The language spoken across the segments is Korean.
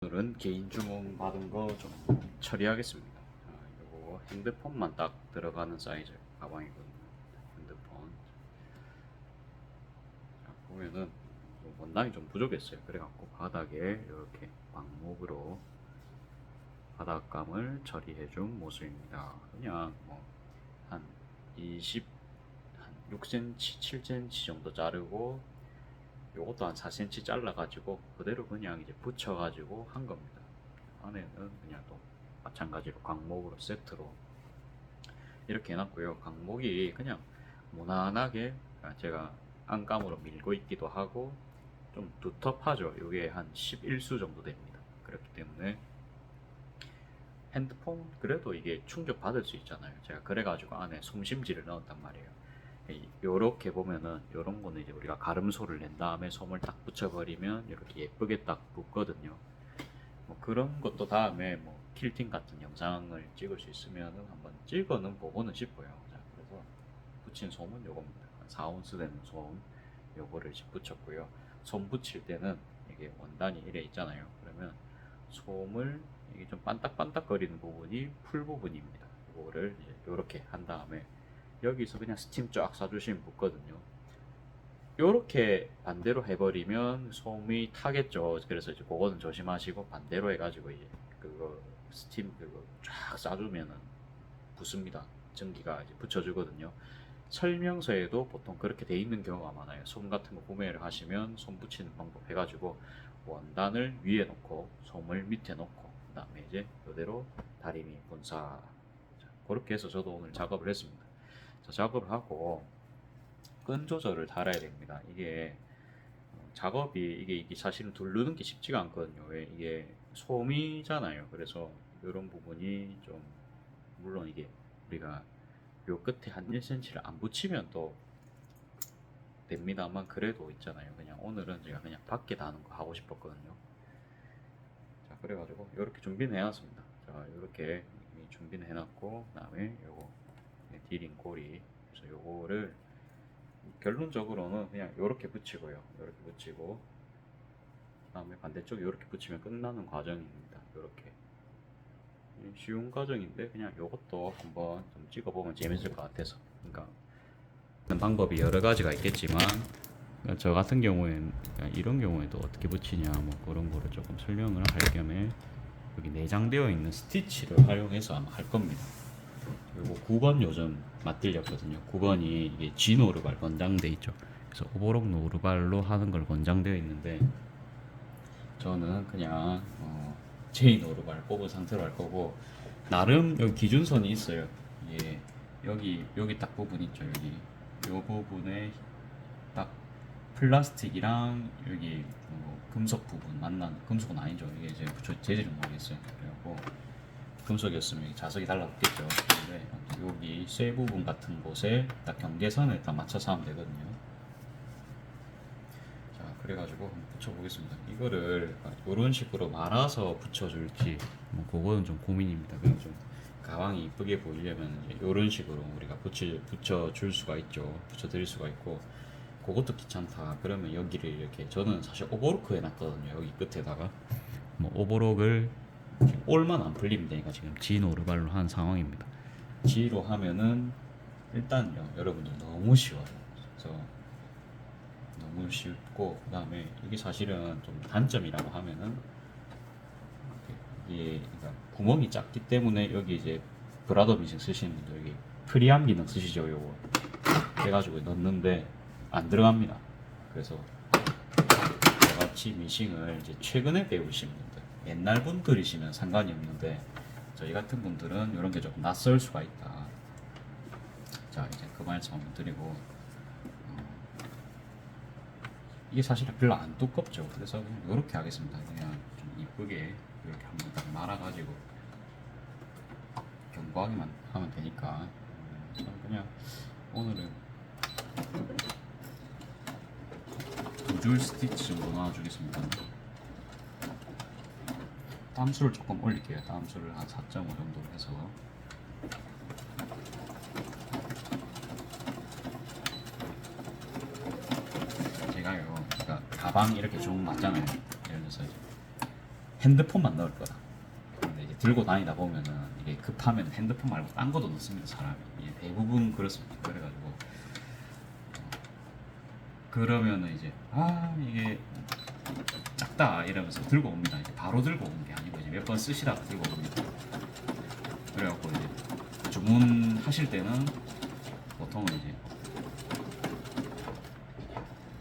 오늘은 개인 주문 받은 거 좀 처리하겠습니다. 이거 핸드폰만 딱 들어가는 사이즈 가방이거든요. 핸드폰. 자, 보면은 원단이 좀 부족했어요. 그래갖고 바닥에 이렇게 방목으로 바닥감을 처리해준 모습입니다. 그냥 한 20, 한 6cm, 7cm 정도 자르고 요것도 한 4cm 잘라가지고 그대로 그냥 이제 붙여가지고 한 겁니다. 안에는 그냥 또 마찬가지로 광목으로 세트로 이렇게 해놨고요. 광목이 그냥 무난하게 제가 안감으로 밀고 있기도 하고 좀 두텁하죠. 이게 한 11수 정도 됩니다. 그렇기 때문에 핸드폰 그래도 이게 충격 받을 수 있잖아요. 제가 그래가지고 안에 솜심지를 넣었단 말이에요. 요렇게 보면은 요런 거는 이제 우리가 가름소를 낸 다음에 솜을 딱 붙여버리면 이렇게 예쁘게 딱 붙거든요. 뭐 그런 것도 다음에 뭐 킬팅 같은 영상을 찍을 수 있으면은 한번 찍어는 보고는 싶어요. 자, 그래서 붙인 솜은 요겁니다. 4온스 되는 솜 요거를 이제 붙였고요. 솜 붙일 때는 이게 원단이 이래 있잖아요. 그러면 솜을 이게 좀 반딱반딱거리는 부분이 풀 부분입니다. 이거를 이제 요렇게 한 다음에 여기서 그냥 스팀 쫙 쏴주시면 붙거든요. 요렇게 반대로 해버리면 솜이 타겠죠. 그래서 이제 그거는 조심하시고 반대로 해가지고 이제 그거 스팀 그거 쫙 쏴주면은 붙습니다. 전기가 이제 붙여주거든요. 설명서에도 보통 그렇게 돼 있는 경우가 많아요. 솜 같은 거 구매를 하시면 솜 붙이는 방법 해가지고 원단을 위에 놓고 솜을 밑에 놓고 그 다음에 이제 이대로 다리미 분사. 그렇게 해서 저도 오늘 작업을 했습니다. 작업을 하고 끈 조절을 달아야 됩니다. 이게 작업이 이게 사실은 두르는 게 쉽지가 않거든요. 왜 이게 솜이잖아요. 그래서 이런 부분이 좀 물론 이게 우리가 요 끝에 한 1cm를 안 붙이면 또 됩니다만 그래도 있잖아요. 그냥 오늘은 제가 그냥 밖에 다는 거 하고 싶었거든요. 자, 그래가지고 이렇게 준비는 해놨습니다. 자, 이렇게 준비는 해놨고 그다음에 요거 디링 꼬리 그래서 요거를 결론적으로는 그냥 이렇게 붙이고요. 이렇게 붙이고 그다음에 반대쪽 이렇게 붙이면 끝나는 과정입니다. 이렇게 쉬운 과정인데 그냥 이것도 한번 좀 찍어보면 재밌을 것 같아서. 그러니까 방법이 여러 가지가 있겠지만 저 같은 경우에는 이런 경우에도 어떻게 붙이냐 뭐 그런 거를 조금 설명을 할 겸에 여기 내장되어 있는 스티치를 활용해서 아마 할 겁니다. 그리고 9번 요즘 맞들렸거든요. 9번이 이게 G 노르발 권장돼 있죠. 그래서 오버록 노르발로 하는 걸 권장되어 있는데 저는 그냥 J 노르발 뽑은 상태로 할 거고 나름 여기 기준선이 있어요. 예, 여기 딱 부분 있죠. 여기 요 부분에 딱 플라스틱이랑 여기 금속 부분 만나는 금속은 아니죠. 이게 이제 재질은 모르겠어요. 그래갖고 금속이었으면 자석이 달라붙겠죠. 근데 여기 쇠 부분 같은 곳에 딱 경계선을 딱 맞춰서 하면 되거든요. 자, 그래가지고 한번 붙여보겠습니다. 이거를 이런 식으로 말아서 붙여줄지 뭐 그거는 좀 고민입니다. 그냥 좀 가방이 이쁘게 보이려면 이런 식으로 우리가 붙여줄 수가 있죠. 붙여드릴 수가 있고 그것도 귀찮다. 그러면 여기를 이렇게 저는 사실 오버로크 해놨거든요. 여기 끝에다가 뭐 오버록을 올만 안 풀리면 되니까 지금 G 노르발로 한 상황입니다. G로 하면은 일단요 여러분들 너무 쉬워요. 그래서 너무 쉽고 그 다음에 이게 사실은 좀 단점이라고 하면은 이게 그러니까 구멍이 작기 때문에 여기 이제 브라더 미싱 쓰시는 분들 여기 프리암 기능 쓰시죠. 요거 해가지고 넣는데 안 들어갑니다. 그래서 저같이 미싱을 이제 최근에 배우신 분들 옛날 분들이시면 상관이 없는데 저희 같은 분들은 이런 게 조금 낯설 수가 있다. 자, 이제 그 말씀 한번 드리고 이게 사실은 별로 안 두껍죠. 그래서 그냥 이렇게 하겠습니다. 그냥 좀 이쁘게 이렇게 한번 딱 말아가지고 견고하게만 하면 되니까 그냥 오늘은 두 줄 스티치 정도 넣어주겠습니다. 땀수를 조금 올릴게요. 땀수를 한 4.5 정도 해서 제가요, 그러니까 가방 이렇게 좀 맞잖아요. 예를 들어서 핸드폰만 넣을 거다. 근데 이제 들고 다니다 보면은 이게 급하면 핸드폰 말고 딴 것도 넣습니다 사람이. 이게 대부분 그렇습니다. 그래가지고 그러면은 이제 이게 작다 이러면서 들고 옵니다. 이제 바로 들고 오는 게 아니고 이제 몇 번 쓰시다가 들고 옵니다. 그래갖고 이제 주문하실 때는 보통은 이제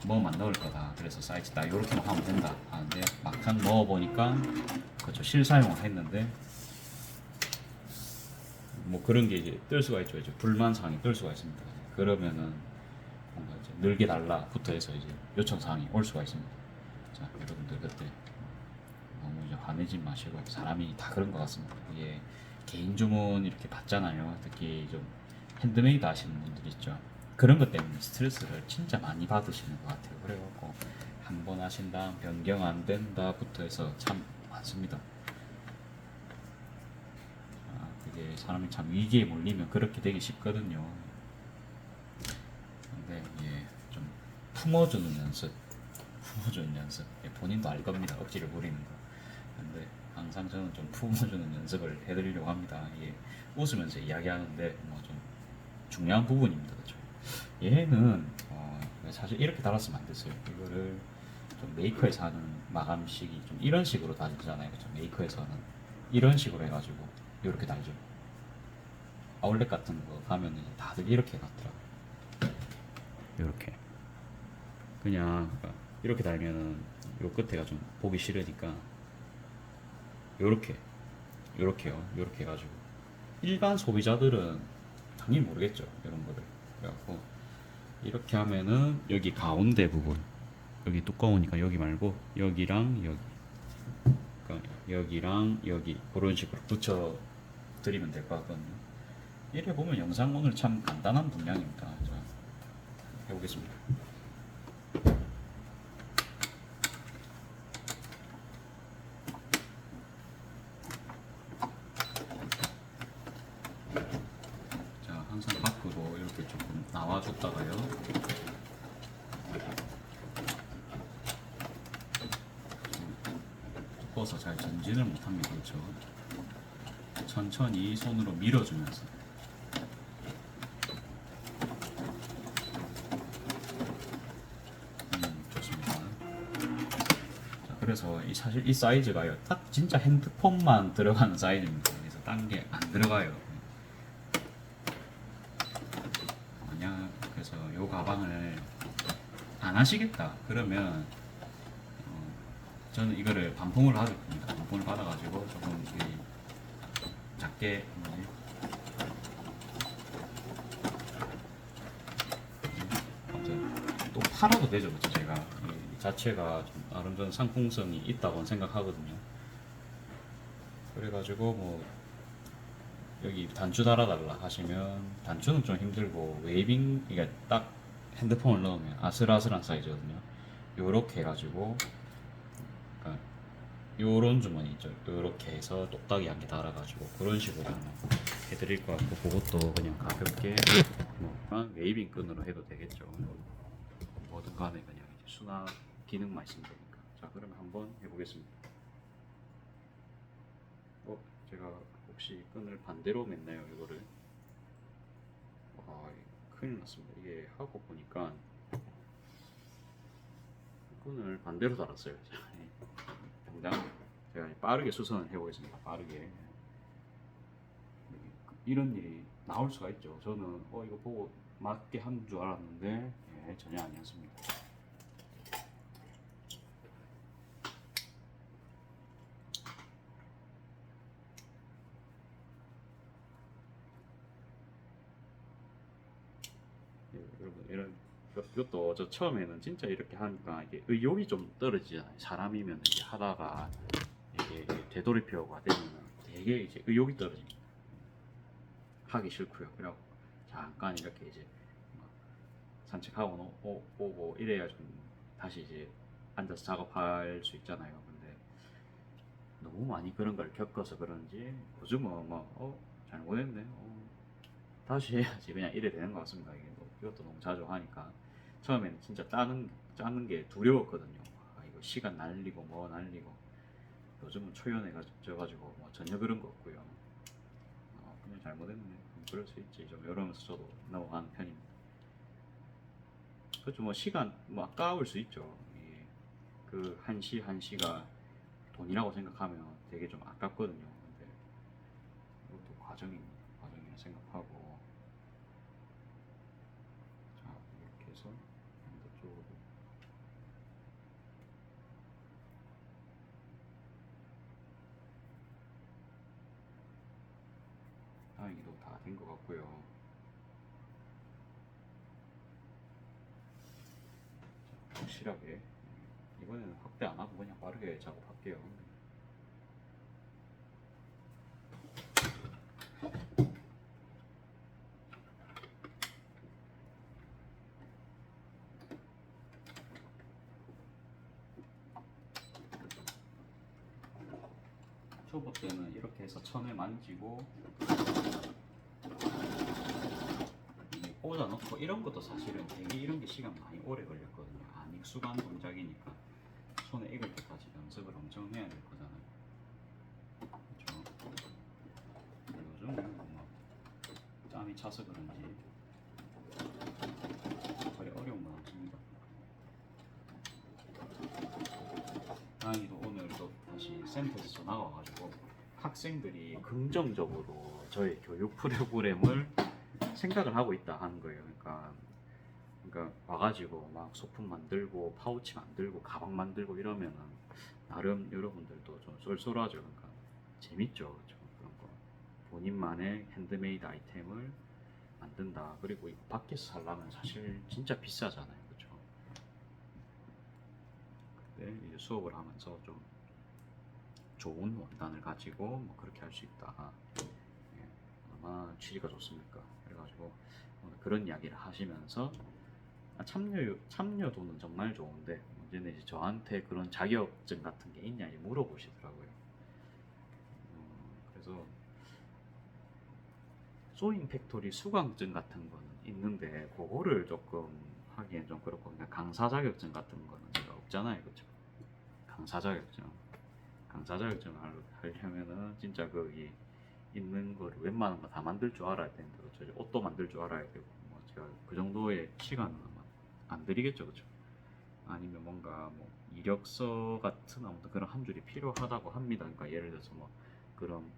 뭐만 넣을 거다. 그래서 사이즈 딱 이렇게만 하면 된다 하는데 막상 넣어보니까 그렇죠 실사용을 했는데 뭐 그런 게 이제 뜰 수가 있죠. 이제 불만 사항이 뜰 수가 있습니다. 그러면은 뭔가 이제 늘게 달라부터 해서 이제 요청 사항이 올 수가 있습니다. 자 여러분들 그때 너무 이제 화내지 마시고 사람이 다 그런 것 같습니다. 이게 개인 주문 이렇게 받잖아요. 특히 좀 핸드메이드 하시는 분들 있죠. 그런 것 때문에 스트레스를 진짜 많이 받으시는 것 같아요. 그래갖고 한 번 하신 다음 변경 안 된다부터 해서 참 많습니다. 그게 사람이 참 위기에 몰리면 그렇게 되기 쉽거든요. 근데 좀 품어주는 연습, 본인도 알 겁니다. 억지를 부리는 거. 근데 항상 저는 좀 품어주는 연습을 해드리려고 합니다. 웃으면서 이야기하는데 뭐 좀 중요한 부분입니다. 그렇죠? 얘는 사실 이렇게 달았으면 안 됐어요. 이거를 좀 메이커에서 하는 마감식이 좀 이런 식으로 달잖아요. 그렇죠? 메이커에서는 이런 식으로 해가지고 이렇게 달죠. 아울렛 같은 거 가면 이제 다들 이렇게 해놨더라고요. 이렇게 그냥 이렇게 달면은 요 끝에가 좀 보기 싫으니까 요렇게요. 요렇게 해가지고 일반 소비자들은 당연히 모르겠죠. 이런 거를. 그래갖고 이렇게 하면은 여기 가운데 부분 여기 두꺼우니까 여기 말고 여기랑 여기 그러니까 여기랑 여기 그런 식으로 붙여 드리면 될 것 같거든요. 이래 보면 영상 오늘 참 간단한 분량입니다. 자, 해보겠습니다. 자, 항상 밖으로 이렇게 조금 나와줬다가요. 두꺼워서 잘 전진을 못합니다. 그렇죠? 천천히 손으로 밀어주면서 좋습니다. 자, 그래서 사실 이 사이즈가요 딱 진짜 핸드폰만 들어가는 사이즈입니다. 그래서 딴 게 안 들어가요. 만약 그래서 요 가방을 안 하시겠다 그러면 저는 이거를 반품을 받을 겁니다. 반품을 받아가지고 조금 작게 또 팔아도 되죠. 그렇죠? 제가 이 자체가 좀 나름 전 상품성이 있다고 생각하거든요. 그래가지고 뭐 여기 단추 달아달라 하시면 단추는 좀 힘들고 웨이빙 이게 딱 핸드폰을 넣으면 아슬아슬한 사이즈거든요. 요렇게 해가지고 그러니까 요런 주머니 있죠. 요렇게 해서 똑딱이 한 개 달아가지고 그런 식으로 해드릴 것 같고 그것도 그냥 가볍게 뭐 웨이빙 끈으로 해도 되겠죠. 뭐든 간에 그냥 이제 수납 기능만 있으면 되니까. 자 그러면 한번 해보겠습니다. 제가 혹시 끈을 반대로 맸나요 이거를? 큰일 났습니다. 이게 하고 보니까 끈을 반대로 달았어요. 당장 제가 빠르게 수선을 해보겠습니다. 빠르게. 이런 일이 나올 수가 있죠. 저는 이거 보고 맞게 한 줄 알았는데 전혀 아니었습니다. 여러분 이런 이것도 저 처음에는 진짜 이렇게 하니까 이게 의욕이 좀 떨어지잖아요. 사람이면 이제 하다가 이게 되돌이표가 되면 되게 이제 의욕이 떨어집니다. 하기 싫고요. 그래고 잠깐 이렇게 이제 산책하고 오고 이래야 좀 다시 이제 앉아서 작업할 수 있잖아요. 근데 너무 많이 그런 걸 겪어서 그런지 요즘은 잘못했네. 다시 해야지 그냥 이래 되는 것 같습니다. 이것도 너무 자주 하니까 처음에는 진짜 짜는 게 두려웠거든요. 이거 시간 날리고 뭐 날리고 요즘은 초연해가지고 뭐 전혀 그런 거 없고요. 그냥 잘못했네. 그럴 수 있지. 좀 이러면서 저도 넘어가는 편입니다. 그렇죠. 뭐 시간 뭐 아까울 수 있죠. 그 한 시가 돈이라고 생각하면 되게 좀 아깝거든요. 근데 이것도 과정입니다. 과정이라 생각하고 자 이렇게 해서 반대쪽으로 다행히도 다 된 것 같고요. 자, 확실하게 이번에는 확대 안 하고 그냥 빠르게 작업할게요. 초보 때는 이렇게 해서 천을 만지고 이게 꽂아 놓고 이런 것도 사실은 되게 이런 게 시간 많이 오래 걸렸거든요. 안 익숙한 동작이니까 손에 익을 때까지 연습을 엄청 해야 될 거잖아요. 그렇죠? 요즘은 뭐 짬이 차서 그런지 거의 어려운 건 없습니다. 다행히도 오늘도 다시 센터에서 전화가 와가지고 학생들이 긍정적으로 저의 교육 프로그램을 생각을 하고 있다 하는 거예요. 그러니까 와가지고 막 소품 만들고 파우치 만들고 가방 만들고 이러면은 나름 여러분들도 좀 쏠쏠하죠. 그러니까 재밌죠. 그렇죠? 그런 거 본인만의 핸드메이드 아이템을 만든다. 그리고 이거 밖에서 살려면 사실 진짜 비싸잖아요. 그렇죠? 근데 이제 수업을 하면서 좀 좋은 원단을 가지고 뭐 그렇게 할 수 있다. 예, 얼마나 취지가 좋습니까? 그래가지고 그런 이야기를 하시면서 참여도는 정말 좋은데 문제는 이제 저한테 그런 자격증 같은 게 있냐 물어보시더라고요. 그래서 소잉 팩토리 수강증 같은 거는 있는데 그거를 조금 하기엔 좀 그렇고 그냥 강사 자격증 같은 거는 제가 없잖아요, 그렇죠? 강사 자격증, 강사 자격증 하려면은 진짜 거기 있는 거를 웬만한 거 다 만들 줄 알아야 되는데 그렇죠? 옷도 만들 줄 알아야 되고 뭐 제가 그 정도의 시간은 아마 안 들이겠죠, 그렇죠? 아니면 뭔가 뭐 이력서 같은 아무튼 그런 한 줄이 필요하다고 합니다. 그러니까 예를 들어서 뭐 그런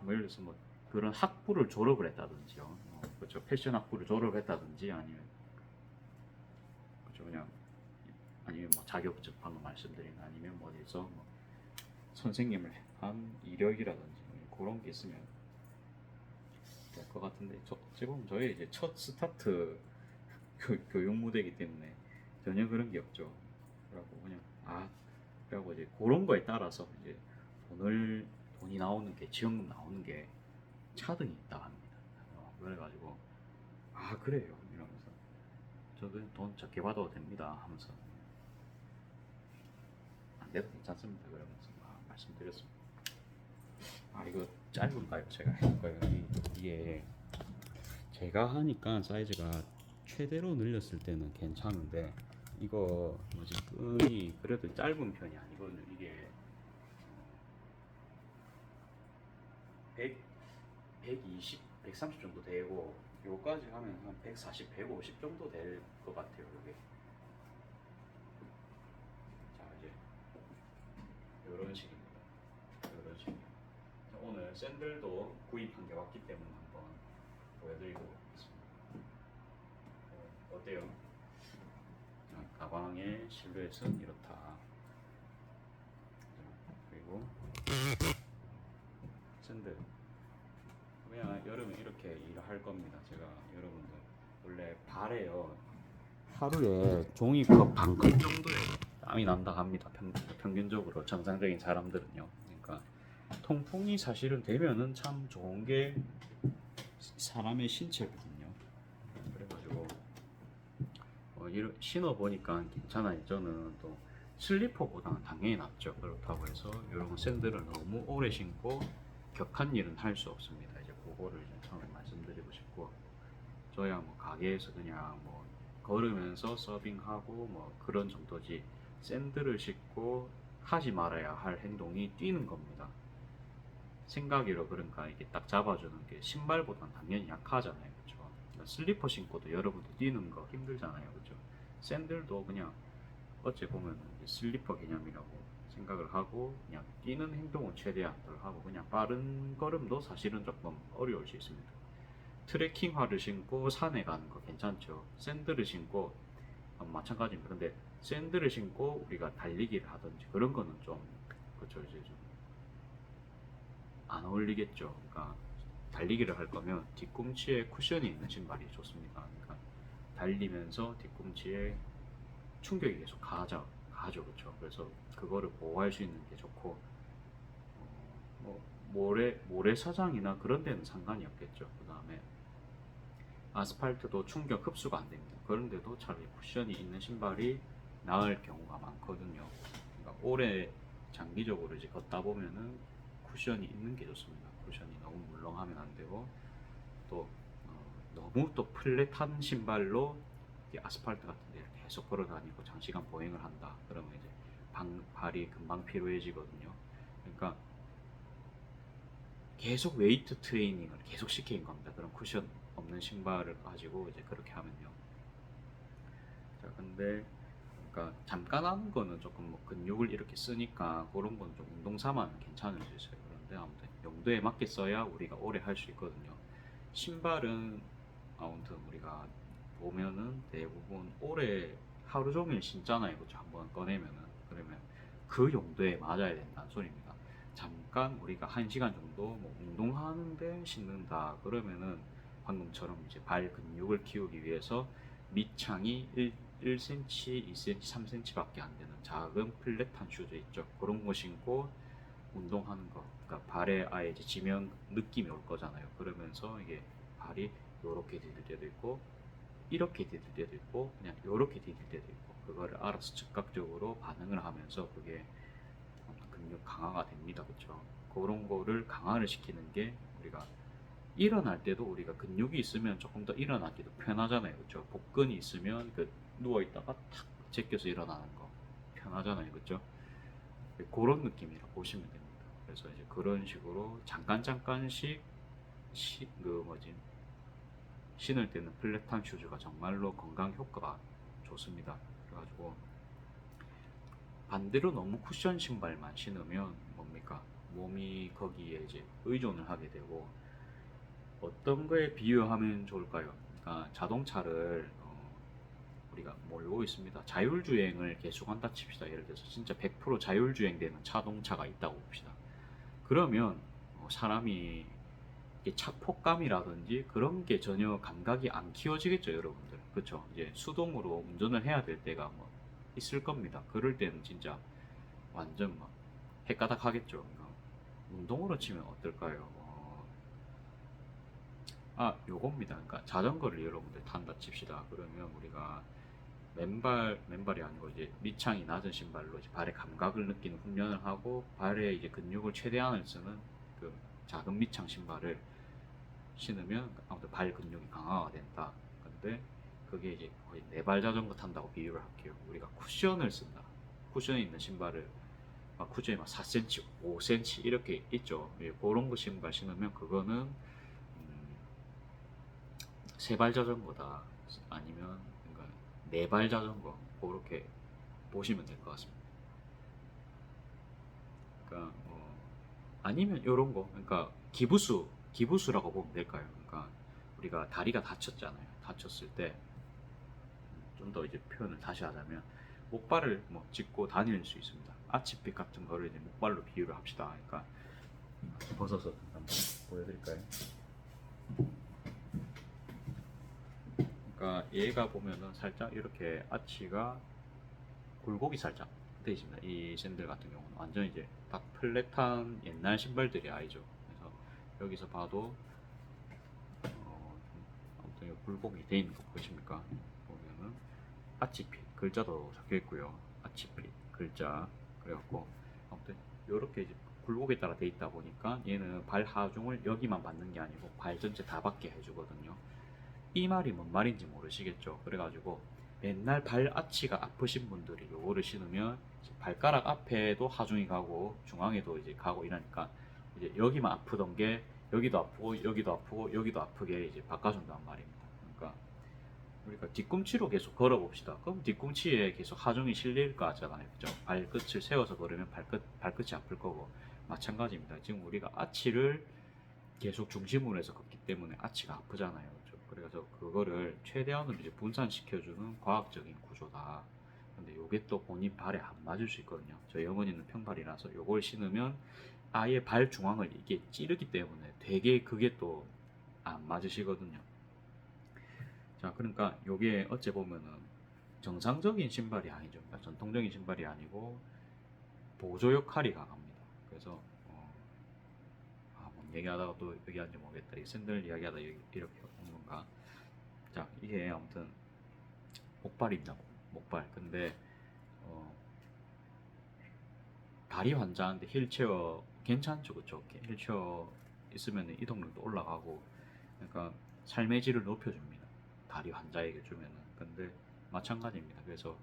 뭐 예를 들어서 뭐 그런 학부를 졸업을 했다든지요. 그렇죠. 패션 학부를 졸업했다든지 아니면 그렇죠. 그냥 아니면 뭐 자격증 방금 말씀드린 아니면 뭐 어디서 뭐 선생님을 한 이력이라든지 그런 게 있으면 될 것 같은데 지금 저희 이제 첫 스타트 교육 무대이기 때문에 전혀 그런 게 없죠. 그래갖고 그냥 그래갖고 이제 그런 거에 따라서 이제 돈이 나오는 게 지원금 나오는 게 차등이 있다 합니다. 그래가지고 그래요 이러면서 저도 돈 적게 받아도 됩니다 하면서 안 돼도 괜찮습니다 그러면서 말씀드렸습니다. 이거 짧은가요? 제가 해볼까요? 이게 제가 하니까 사이즈가 최대로 늘렸을 때는 괜찮은데 이거 뭐지 끈이 그래도 짧은 편이 아니거든요. 이게 100, 120, 130 정도 되고 요까지 하면 한 140, 150 정도 될 것 같아요. 이게 자 이제 이런 식입니다. 이런 식. 오늘 샌들도 구입한 게 왔기 때문에 한번 보여드리고 있습니다. 어때요? 가방의 실루엣은 이렇다. 그리고 샌들 그냥 여름에 이렇게 일을 할 겁니다. 제가 여러분들 원래 발에요 하루에 종이컵 반컵 정도의 땀이 난다 합니다. 평균적으로 정상적인 사람들은요. 그러니까 통풍이 사실은 되면은 참 좋은 게 사람의 신체거든요. 그래가지고 신어 보니까 괜찮아요. 저는 또 슬리퍼보다는 당연히 낫죠. 그렇다고 해서 이런 샌들을 너무 오래 신고 격한 일은 할 수 없습니다. 이제 그거를 이제 처음에 말씀드리고 싶고 저야 뭐 가게에서 그냥 걸으면서 서빙하고 뭐 그런 정도지 샌들을 신고 하지 말아야 할 행동이 뛰는 겁니다. 생각이로 그러니까 이게 딱 잡아주는 게 신발보다는 당연히 약하잖아요, 그렇죠? 그러니까 슬리퍼 신고도 여러분들 뛰는 거 힘들잖아요, 그렇죠? 샌들도 그냥 어찌 보면 슬리퍼 개념이라고 생각을 하고 그냥 뛰는 행동은 최대한 덜 하고 그냥 빠른 걸음도 사실은 조금 어려울 수 있습니다. 트레킹화를 신고 산에 가는 거 괜찮죠. 샌들을 신고 마찬가지입니다. 근데 샌들을 신고 우리가 달리기를 하든지 그런 거는 좀 그렇죠 이제 좀 안 어울리겠죠. 그러니까 달리기를 할 거면 뒤꿈치에 쿠션이 있는 신발이 좋습니다. 그러니까 달리면서 뒤꿈치에 충격이 계속 가죠, 그렇죠. 그래서 그거를 보호할 수 있는 게 좋고 뭐 모래사장이나 그런 데는 상관이 없겠죠. 그 다음에 아스팔트도 충격 흡수가 안 됩니다. 그런데도 차라리 쿠션이 있는 신발이 나을 경우가 많거든요. 그러니까 오래 장기적으로 이제 걷다 보면은 쿠션이 있는 게 좋습니다. 쿠션이 너무 물렁하면 안 되고 또 너무 또 플랫한 신발로 아스팔트 같은 데 계속 걸어 다니고 장시간 보행을 한다. 그러면 이제 발이 금방 피로해지거든요. 그러니까 계속 웨이트 트레이닝을 계속 시키는 겁니다. 그런 쿠션 없는 신발을 가지고 이제 그렇게 하면요. 자, 근데 그러니까 잠깐 하는 거는 조금 뭐 근육을 이렇게 쓰니까 그런 건 좀 운동 삼아는 괜찮을 수 있어요. 그런데 아무튼 용도에 맞게 써야 우리가 오래 할 수 있거든요. 신발은 아무튼 우리가 보면은 대부분 오래 하루 종일 신잖아요. 그렇죠? 한번 꺼내면은 그러면 그 용도에 맞아야 된다는 소리입니다. 잠깐 우리가 1시간 정도 뭐 운동하는데 신는다 그러면은 방금처럼 이제 발 근육을 키우기 위해서 밑창이 1cm, 2cm, 3cm밖에 안 되는 작은 플랫한 슈즈 있죠. 그런 거 신고 운동하는 거. 그러니까 발에 아예 이제 지면 느낌이 올 거잖아요. 그러면서 이게 발이 요렇게 디딜 때도 있고 이렇게 디딜 때도 있고 그냥 요렇게 디딜 때도 있고 그거를 알아서 즉각적으로 반응을 하면서 그게 근육 강화가 됩니다. 그렇죠? 그런 거를 강화를 시키는 게 우리가 일어날 때도 우리가 근육이 있으면 조금 더 일어나기도 편하잖아요. 그렇죠? 복근이 있으면 그 누워 있다가 탁 제껴서 일어나는 거 편하잖아요. 그렇죠? 그런 느낌이라 보시면 됩니다. 그래서 이제 그런 식으로 잠깐씩 그 뭐지 신을 때는 플랫한 슈즈가 정말로 건강 효과가 좋습니다. 그래가지고 반대로 너무 쿠션 신발만 신으면 뭡니까 몸이 거기에 이제 의존을 하게 되고 어떤 거에 비유하면 좋을까요? 그러니까 자동차를 우리가 몰고 있습니다. 자율주행을 계속한다 칩시다. 예를 들어서 진짜 100% 자율주행되는 자동차가 있다고 봅시다. 그러면 사람이 차폭감이라든지 그런 게 전혀 감각이 안 키워지겠죠, 여러분들. 그렇죠? 이제 수동으로 운전을 해야 될 때가 뭐 있을 겁니다. 그럴 때는 진짜 완전 막 헷가닥 하겠죠. 운동으로 치면 어떨까요? 요겁니다. 그러니까 자전거를 여러분들 탄다 칩시다. 그러면 우리가 맨발이 아니고 이제 밑창이 낮은 신발로 이제 발의 감각을 느끼는 훈련을 하고 발에 이제 근육을 최대한을 쓰는 그 작은 밑창 신발을 신으면 아무튼 발 근육이 강화가 된다. 근데 그게 이제 거의 네발 자전거 탄다고 비유를 할게요. 우리가 쿠션을 쓴다. 쿠션이 있는 신발을 쿠션이 막 4cm, 5cm 이렇게 있죠. 그런 거 신발 신으면 그거는 세발 자전거다. 아니면 그러니까 네발 자전거 그렇게 보시면 될 것 같습니다. 그러니까 아니면 이런 거 그러니까 기부수라고 보면 될까요? 그러니까 우리가 다리가 다쳤잖아요. 다쳤을 때 좀 더 이제 표현을 다시 하자면 목발을 뭐 짚고 다닐 수 있습니다. 아치핏 같은 거를 이제 목발로 비유를 합시다. 그러니까 벗어서 한번 보여드릴까요? 그러니까 얘가 보면은 살짝 이렇게 아치가 굴곡이 살짝 돼 있습니다. 이 샌들 같은 경우는 완전 이제 딱 플랫한 옛날 신발들이 아니죠. 그래서 여기서 봐도 아무튼 굴곡이 돼 있는 거 보이십니까? 보면은 아치핏 글자도 적혀 있고요. 아치핏 글자 그래갖고 아무튼 이렇게 이제 굴곡에 따라 돼 있다 보니까 얘는 발 하중을 여기만 받는 게 아니고 발 전체 다 받게 해주거든요. 이 말이 뭔 말인지 모르시겠죠. 그래가지고 맨날 발 아치가 아프신 분들이 요거를 신으면 발가락 앞에도 하중이 가고 중앙에도 이제 가고 이러니까 이제 여기만 아프던 게 여기도 아프고 여기도 아프고 여기도 아프게 이제 바꿔준단 말입니다. 그러니까 우리가 뒤꿈치로 계속 걸어봅시다. 그럼 뒤꿈치에 계속 하중이 실릴 거 같잖아요. 그죠? 발끝을 세워서 걸으면 발끝이 아플 거고 마찬가지입니다. 지금 우리가 아치를 계속 중심으로 해서 걷기 때문에 아치가 아프잖아요. 그죠? 그래서 그거를 최대한으로 이제 분산시켜주는 과학적인 구조다. 근데 요게 또 본인 발에 안 맞을 수 있거든요. 저희 어머니는 평발이라서 요걸 신으면 아예 발 중앙을 이게 찌르기 때문에 되게 그게 또 안 맞으시거든요. 자, 그러니까 요게 어째 보면은 정상적인 신발이 아니죠. 그러니까 전통적인 신발이 아니고 보조 역할이 강합니다. 그래서 뭔 얘기하다가 또 얘기하는지 모르겠다. 이 샌들 이야기하다 이렇게 온 건가? 자, 이게 아무튼 목발입니다. 목발. 근데 어, 다리 환자한테 휠체어 괜찮죠, 그쵸? 휠체어 있으면 이동력도 올라가고, 그러니까 삶의 질을 높여줍니다. 다리 환자에게 주면은. 근데 마찬가지입니다. 그래서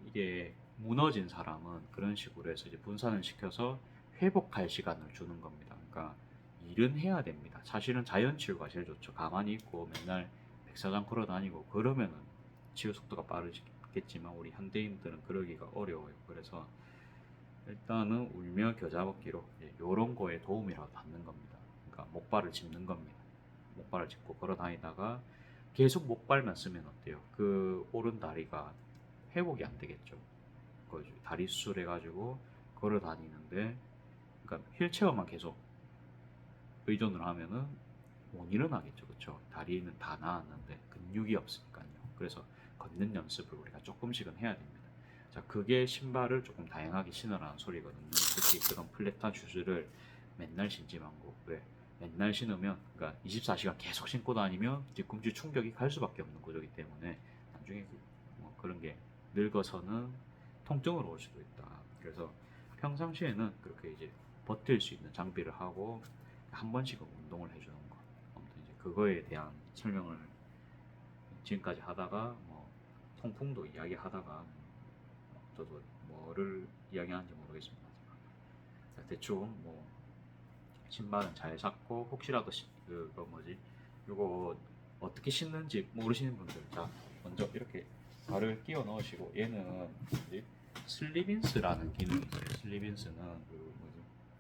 이게 무너진 사람은 그런 식으로 해서 이제 분산을 시켜서 회복할 시간을 주는 겁니다. 그러니까 일은 해야 됩니다. 사실은 자연 치유가 제일 좋죠. 가만히 있고 맨날 백사장 걸어 다니고 그러면은 치유 속도가 빠르겠지만 우리 현대인들은 그러기가 어려워요. 그래서 일단은 울며 겨자 먹기로 이런 거에 도움이라도 받는 겁니다. 그러니까 목발을 짚는 겁니다. 목발을 짚고 걸어 다니다가 계속 목발만 쓰면 어때요? 그 오른 다리가 회복이 안 되겠죠. 그 다리 수술 해가지고 걸어 다니는데, 그러니까 휠체어만 계속 의존을 하면은 못 일어나겠죠, 그렇죠? 다리는 다 나았는데 근육이 없으니까요. 그래서 걷는 연습을 우리가 조금씩은 해야 됩니다. 자, 그게 신발을 조금 다양하게 신으라는 소리거든요. 특히 그런 플랫한 슈즈를 맨날 신지 말고, 왜? 맨날 신으면, 그러니까 24시간 계속 신고 다니면 뒤꿈치 충격이 갈 수밖에 없는 구조이기 때문에 나중에 뭐 그런 게 늙어서는 통증으로 올 수도 있다. 그래서 평상시에는 그렇게 이제 버틸 수 있는 장비를 하고 한 번씩은 운동을 해주는 거. 아무튼 이제 그거에 대한 설명을 지금까지 하다가 뭐 통풍도 이야기하다가 저도 뭐를 이야기하는지 모르겠습니다. 대충 뭐 신발은 잘 샀고 혹시라도 그거 뭐지 요거 어떻게 신는지 모르시는 분들, 자 먼저 이렇게 발을 끼워 넣으시고, 얘는 뭐지 슬리빈스라는 기능이 있어요. 슬리빈스는 그 뭐지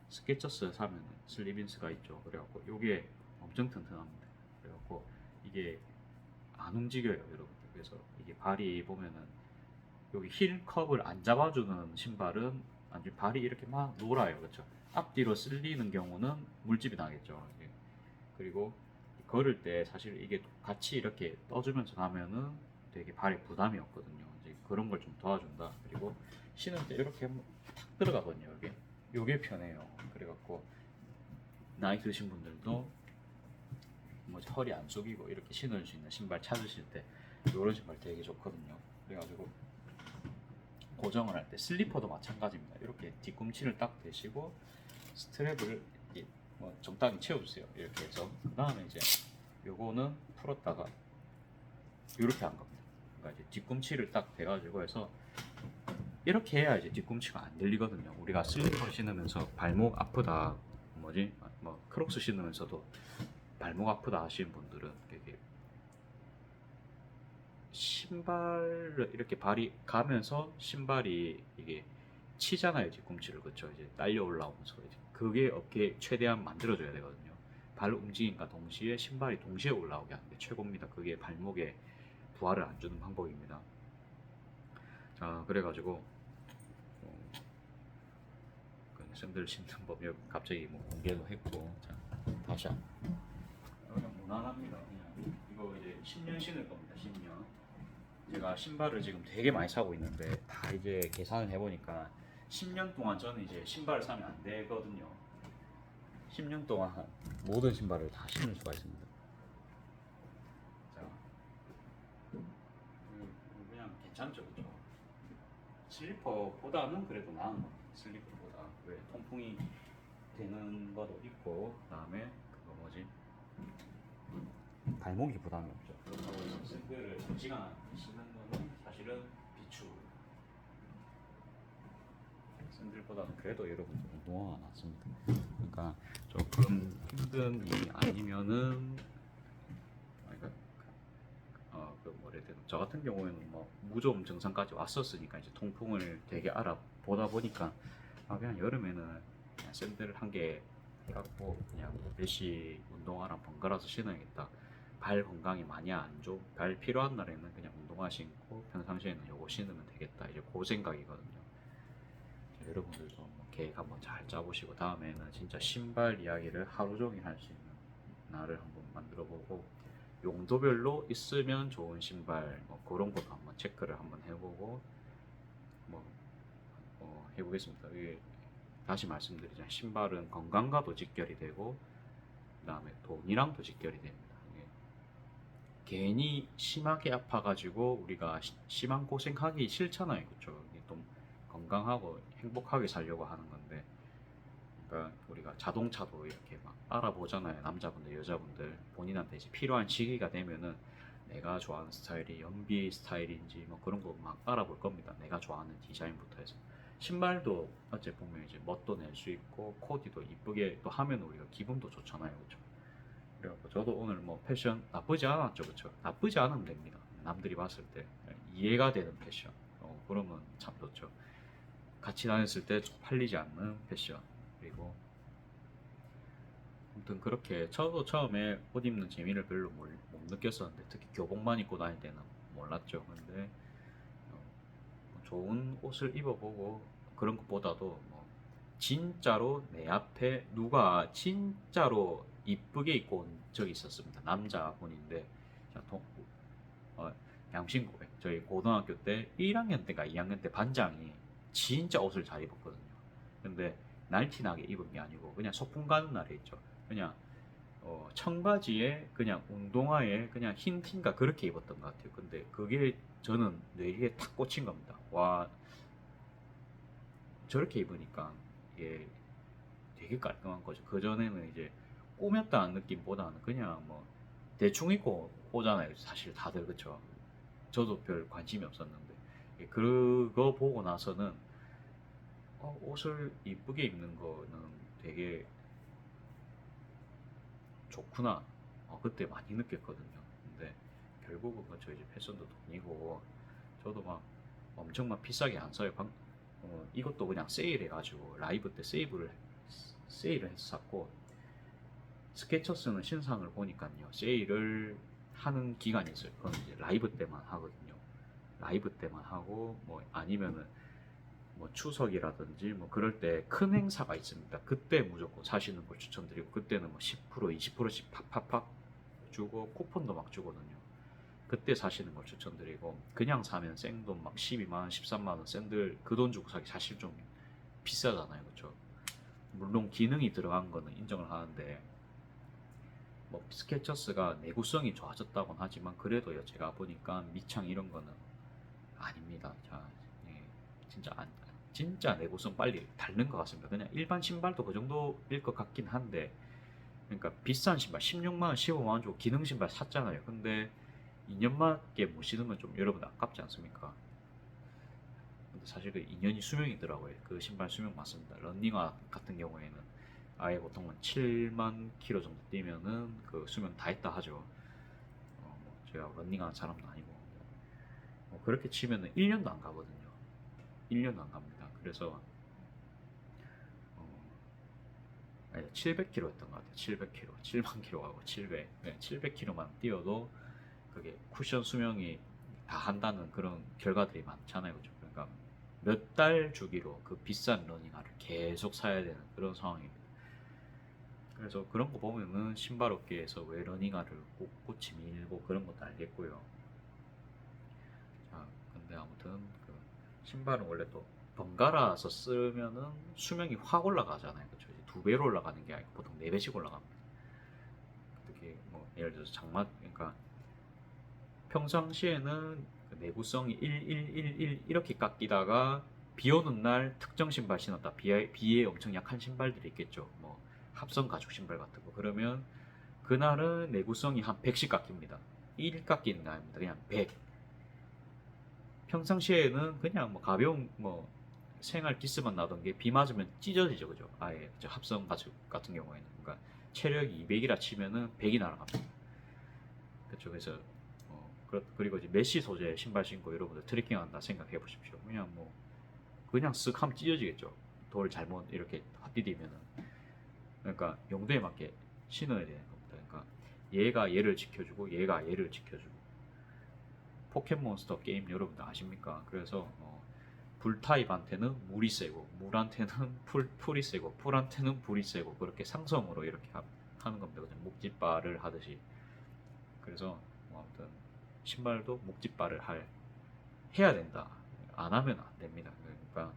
스케쳐스 사면 슬리빈스가 있죠. 그래갖고 요게 엄청 튼튼합니다. 그래갖고 이게 안 움직여요, 여러분들. 그래서 이게 발이 보면은 여기 힐 컵을 안 잡아주는 신발은 아주 발이 이렇게 막 놀아요, 그렇죠? 앞뒤로 쓸리는 경우는 물집이 나겠죠. 그리고 걸을 때 사실 이게 같이 이렇게 떠주면서 가면은 되게 발에 부담이 없거든요. 이제 그런 걸 좀 도와준다. 그리고 신을 때 이렇게 탁 들어가거든요. 요게 편해요. 그래갖고 나이 드신 분들도 뭐 허리 안 숙이고 이렇게 신을 수 있는 신발 찾으실 때 이런 신발 되게 좋거든요. 그래가지고 고정을 할 때 슬리퍼도 마찬가지입니다. 이렇게 뒤꿈치를 딱 대시고 스트랩을 뭐 적당히 채워주세요. 이렇게 해서 그 다음에 이제 요거는 풀었다가 이렇게 한 겁니다. 그러니까 이제 뒤꿈치를 딱 대가지고 해서 이렇게 해야 이제 뒤꿈치가 안 들리거든요. 우리가 슬리퍼 신으면서 발목 아프다, 뭐지 뭐 크록스 신으면서도 발목 아프다 하시는 분들은 이렇게 신발을 이렇게 발이 가면서 신발이 이게 치잖아요, 뒤꿈치를. 그쵸? 이제 딸려 올라오면서 이제 그게 어깨 최대한 만들어줘야 되거든요. 발 움직임과 동시에 신발이 동시에 올라오게 하는 게 최고입니다. 그게 발목에 부하를 안 주는 방법입니다. 자, 그래가지고 샌들 신는 법 갑자기 뭐 공개도 했고, 자 다시 그냥 무난합니다. 그냥 이거 이제 10년 신을 겁니다. 10년. 제가 신발을 지금 되게 많이 사고 있는데 다 이제 계산을 해보니까 10년 동안 저는 이제 신발을 사면 안 되거든요. 10년 동안 모든 신발을 다 신을 수가 있습니다. 자, 그냥 괜찮죠, 그죠? 슬리퍼보다는 그래도 나은 겁니다. 슬리퍼보다. 왜 통풍이 되는 것도 있고, 그다음에 그거 뭐지? 발목이 부담이 없죠. 그렇다고 해서 샌들을 장시간 신는 거는 사실은 비추 샌들보다는 그래도 여러분들 운동화가 낫습니다. 그러니까 조금 힘든 일이 아니면은 그러니까 그 뭐래 되나 저 같은 경우에는 뭐 무좀 증상까지 왔었으니까 이제 통풍을 되게 알아보다 보니까 그냥 여름에는 그냥 샌들 한 개 갖고 그냥 메시 운동화랑 번갈아서 신어야겠다. 발 건강이 많이 안 좋, 발 필요한 날에는 그냥 운동화 신고 평상시에는 요거 신으면 되겠다. 이제 그 생각이거든요. 여러분들도 뭐 계획 한번 잘 짜보시고 다음에는 진짜 신발 이야기를 하루 종일 할 수 있는 날을 한번 만들어보고 용도별로 있으면 좋은 신발 뭐 그런 것도 한번 체크를 한번 해보고 뭐 해보겠습니다. 이게 다시 말씀드리자면 신발은 건강과도 직결이 되고 그다음에 돈이랑도 직결이 됩니다. 이게 괜히 심하게 아파가지고 우리가 심한 고생하기 싫잖아요, 그렇죠? 이게 또 건강하고 행복하게 살려고 하는 건데, 그러니까 우리가 자동차도 이렇게 막 알아보잖아요. 남자분들, 여자분들 본인한테 이제 필요한 시기가 되면은 내가 좋아하는 스타일이 연비 스타일인지 뭐 그런 거 막 알아볼 겁니다. 내가 좋아하는 디자인부터 해서 신발도 어째 보면 이제 멋도 낼 수 있고 코디도 이쁘게 또 하면 우리가 기분도 좋잖아요, 그렇죠? 그래갖고 저도 오늘 뭐 패션 나쁘지 않았죠, 그렇죠? 나쁘지 않으면 됩니다. 남들이 봤을 때 이해가 되는 패션, 그러면 참 좋죠. 같이 다녔을 때 팔리지 않는 패션. 그리고 아무튼 그렇게 저도 처음에 옷 입는 재미를 별로 못 느꼈었는데 특히 교복만 입고 다닐 때는 몰랐죠. 근데 좋은 옷을 입어보고 그런 것보다도 뭐 진짜로 내 앞에 누가 진짜로 이쁘게 입고 온 적이 있었습니다. 남자분인데 자, 양심 고백. 저희 고등학교 때 1학년 때가 2학년 때 반장이 진짜 옷을 잘 입었거든요. 근데 날티나게 입은 게 아니고 그냥 소풍 가는 날에 있죠. 그냥 청바지에 그냥 운동화에 그냥 흰 티인가 그렇게 입었던 것 같아요. 근데 그게 저는 뇌리에 탁 꽂힌 겁니다. 와, 저렇게 입으니까 이게 되게 깔끔한 거죠. 그 전에는 이제 꾸몄다는 느낌보다는 그냥 뭐 대충 입고 오잖아요. 사실 다들 그쵸. 저도 별 관심이 없었는데 그거 보고 나서는 옷을 이쁘게 입는 거는 되게 좋구나. 그때 많이 느꼈거든요. 근데 결국은 그쵸 이제 패션도 돈이고 저도 막 엄청 막 비싸게 안 써요. 이것도 그냥 세일해가지고 라이브 때 세일을 해서 샀고 스케쳐스는 신상을 보니까요 세일을 하는 기간이 있어요. 그건 이제 라이브 때만 하거든요. 라이브 때만 하고 뭐 아니면은 뭐 추석이라든지 뭐 그럴 때 큰 행사가 있습니다. 그때 무조건 사시는 걸 추천드리고 그때는 뭐 10% 20%씩 팍팍팍 주고 쿠폰도 막 주거든요. 그때 사시는 걸 추천드리고 그냥 사면 생돈 막 12만원 13만원 샌들 그 돈 주고 사기 사실 좀 비싸잖아요, 그렇죠? 물론 기능이 들어간 거는 인정을 하는데 뭐 스케쳐스가 내구성이 좋아졌다고는 하지만 그래도요 제가 보니까 밑창 이런 거는 아닙니다. 자, 예, 진짜 내구성 빨리 닳는 것 같습니다. 그냥 일반 신발도 그 정도일 것 같긴 한데, 그러니까 비싼 신발 16만 원, 15만 원 주고 기능 신발 샀잖아요. 근데 2년밖에 못 신으면 좀 여러분 아깝지 않습니까? 근데 사실 그 2년이 수명이더라고요. 그 신발 수명 맞습니다. 런닝화 같은 경우에는 아예 보통은 7만 킬로 정도 뛰면은 그 수명 다 했다 하죠. 뭐 제가 런닝하는 사람도 아니고 뭐 그렇게 치면은 1년도 안 가거든요. 1년도 안 갑니다. 그래서 700km였던 것 같아요. 700km, 7만 km하고 700, 네, 700km만 뛰어도 그게 쿠션 수명이 다 한다는 그런 결과들이 많잖아요, 그죠? 그러니까 몇 달 주기로 그 비싼 러닝화를 계속 사야 되는 그런 상황입니다. 그래서 그런 거 보면은 신발 업계에서 왜 러닝화를 꿋꿋이 밀고 그런 것도 알겠고요. 자, 근데 아무튼 그 신발은 원래 또 번갈아서 쓰면은 수명이 확 올라가잖아요. 그렇죠? 두 배로 올라가는 게 아니고 보통 네 배씩 올라갑니다. 특히 뭐 예를 들어서 그러니까 평상시에는 그 내구성이 1 이렇게 깎이다가 비 오는 날 특정 신발 신었다. 비에 엄청 약한 신발들이 있겠죠. 뭐 합성 가죽 신발 같은 거. 그러면 그날은 내구성이 한 100씩 깎입니다. 1 깎이는 게 아닙니다. 그냥 100. 평상시에는 그냥 뭐 가벼운 뭐 생활 기스만 나던 게 비 맞으면 찢어지죠, 그죠? 아예 저 합성 가죽 같은 경우에는 그러니까 체력이 200이라 치면은 100이 날아갑니다. 그렇죠. 그래서 그리고 이제 메쉬 소재 신발 신고 여러분들 트레킹한다 생각해 보십시오. 그냥 뭐 그냥 쓱 하면 찢어지겠죠. 돌 잘못 이렇게 헛디디면은. 그러니까 용도에 맞게 신어야 되는 겁니다. 그러니까 얘가 얘를 지켜주고 얘가 얘를 지켜주고. 포켓몬스터 게임 여러분들 아십니까? 그래서 불 타입한테는 물이 세고 물한테는 풀이 세고 풀한테는 불이 세고 그렇게 상성으로 이렇게 하는 겁니다. 그죠? 묵지발을 하듯이. 그래서 뭐 아무튼 신발도 묵지발을 해야 된다. 안 하면 안 됩니다. 그러니까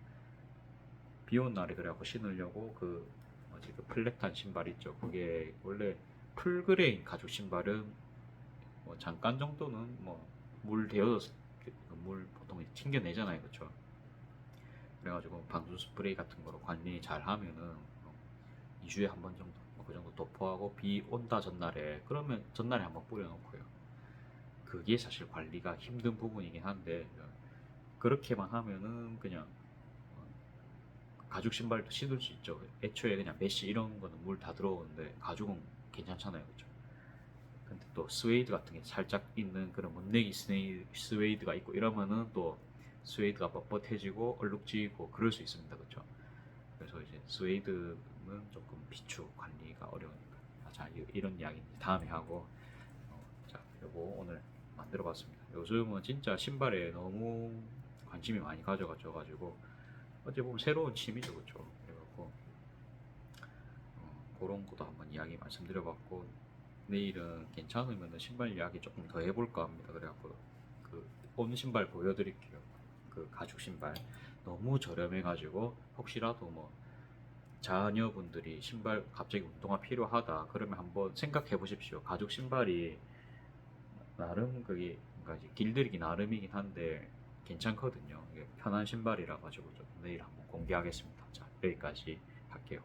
비 온 날에 그래갖고 신으려고 그 뭐지 그 플랫한 신발 있죠. 그게 원래 풀그레인 가죽 신발은 뭐 잠깐 정도는 뭐 물 데워서 물 보통 튕겨내잖아요, 그렇죠? 그래가지고 방수 스프레이 같은 거로 관리 잘 하면은 2주에 한 번 정도 그 정도 도포하고 비 온다 전날에 그러면 전날에 한번 뿌려놓고요. 그게 사실 관리가 힘든 부분이긴 한데 그렇게만 하면은 그냥 가죽 신발도 신을 수 있죠. 애초에 그냥 메쉬 이런 거는 물 다 들어오는데 가죽은 괜찮잖아요, 그렇죠? 근데 또 스웨이드 같은 게 살짝 있는 그런 멋내기 스웨이드가 있고 이러면은 또 스웨이드가 뻣뻣해지고 얼룩지고 그럴 수 있습니다, 그렇죠? 그래서 이제 스웨이드는 조금 비추 관리가 어려우니까. 자, 이런 이야기 다음에 하고 자, 요거 오늘 만들어봤습니다. 요즘은 진짜 신발에 너무 관심이 많이 가져가지고 어찌 보면 새로운 취미죠, 그렇죠? 그래갖고 그런 것도 한번 이야기 말씀드려봤고 내일은 괜찮으면 신발 이야기 조금 더 해볼까 합니다. 그래갖고 그 온 신발 보여드릴게요. 그 가죽 신발 너무 저렴해가지고 혹시라도 뭐 자녀분들이 신발 갑자기 운동화 필요하다 그러면 한번 생각해 보십시오. 가죽 신발이 나름 그게 그러니까 길들이기 나름이긴 한데 괜찮거든요. 이게 편한 신발이라 가지고 좀 내일 한번 공개하겠습니다. 자, 여기까지 할게요.